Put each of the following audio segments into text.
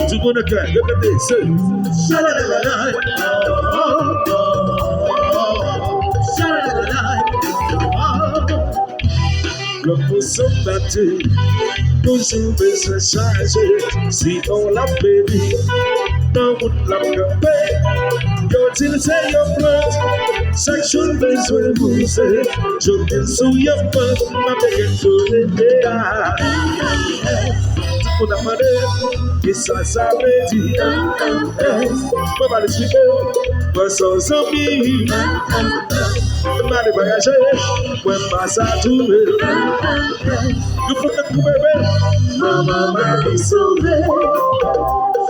Tout le monde est clair, répétez, c'est le poisson battu, toujours besoin changer. Si on l'a béni, dans votre l'a campé, quand il sait your blood, chaque jour besoin de bouger. Je viens sous your blood, ma béguette sur les dégâts. Tout le monde a demandé, et ça veut dire, on va l'expliquer, pas sans amis. Mali voyager, ouais passe à tout. Nous faut te trouver belle, maman m'a sauvé.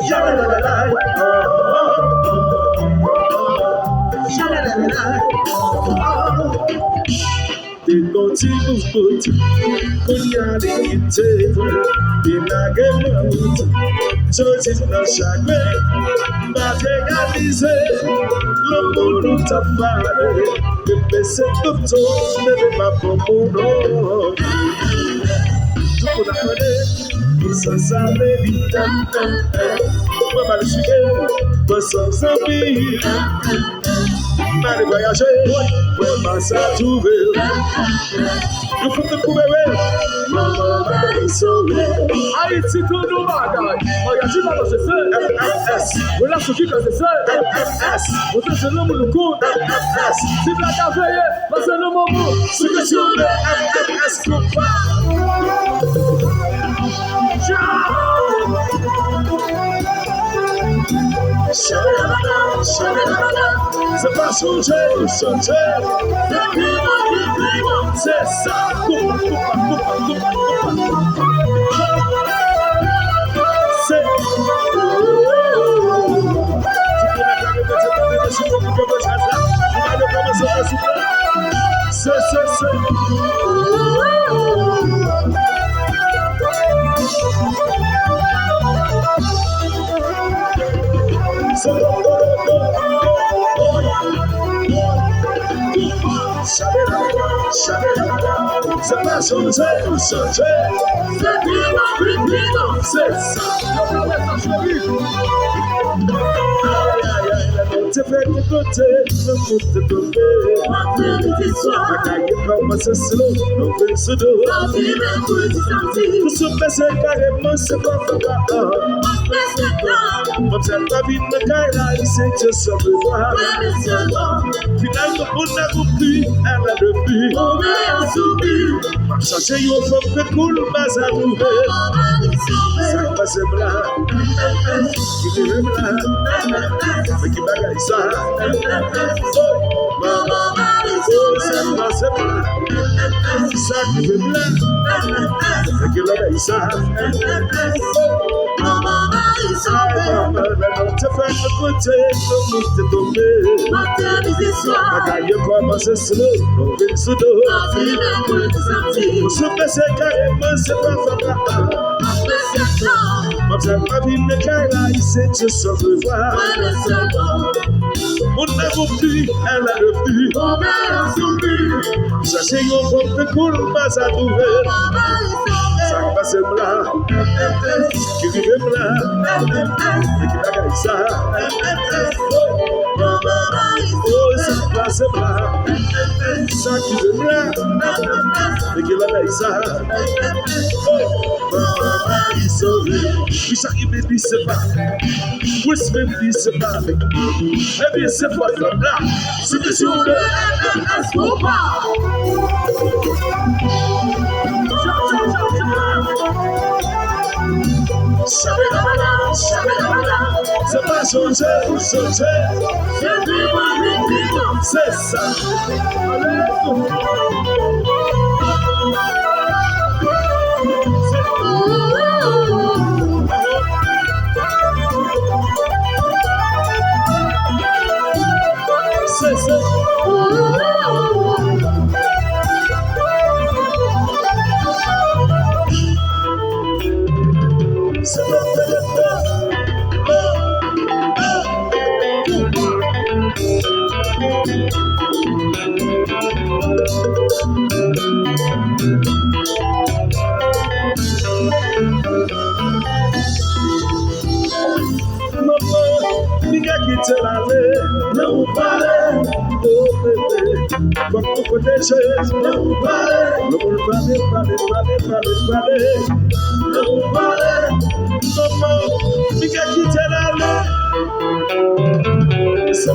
Ya la la la la, ya la la la la. T'es conti pour côté, qu'on y a des quitter, et la gueule monte. Je dis dans chaque main, m'a égalisé, le monde t'a parlé. C'est tout le temps, ne pas pour mon nom. Tout le monde a connu, ça savait vite. On va le suivre, on sans amis. Allez voyager, on va s'en trouver. Nous faut te trouver, maman va y sauver. Haïti, tout nous bagaille. Regarde, tu vas dans ce seul. FFS. Voilà ce qui est seul. FFS. Vous êtes le nom de le coup. FFS. Si vous l'avez veillé, parce que le moment. Ce que tu veux, FFS, combat. C'est pas changer, changer. C'est ça. C'est c'est pas changer, changer. C'est ça. Tu fais de côté, le monde te tombe. La caille commence à se lever, on fait ce dos. Pour se passer carrément, c'est pas favorable. Observe la vie de caille là, il sait que ça veut voir. Finalement, on a compris, elle a depuis. Chercher une femme que coule, mais à trouver. Ça passe blanc, qui est blanc, mais qui bagaille ça. Oh, ça passe blanc, ça qui est blanc, mais qui bagaille ça. Maman, tu fais le côté, le monde est tombé. La caille commence à se lever, on vient se dos. Se passer carrément, c'est pas favorable. Observe la vie de caille là, il sait que ça veut voir. On a compris, elle a le but. Chercher une femme de coule, pas à trouver. Ça passe blanc, qui vive blanc, et qui bagaille ça. Oh, ça passe blanc, ça qui vive blanc, et qui bagaille ça. Oh, il sauve. Oui, ça qui me dit c'est pas. Oui, ça me dit c'est pas. Eh bien, c'est pas comme là. C'est que si on veut, est-ce qu'on part? C'est pas changer, changer. C'est ça. C'est ça. Itelale, no vale, oh baby. From the conditions, no vale, no vale, no vale, no more. We can keep telling. So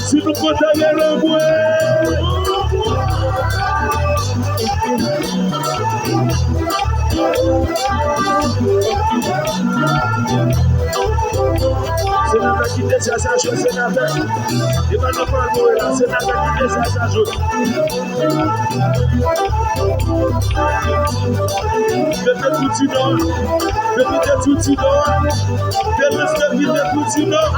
Si nous comptons le bois, sénateur qui décide sa chose, sénateur. Il va nous parler là, sénateur qui décide sa chose. Depuis tout le temps, depuis tout le temps, depuis tout le temps.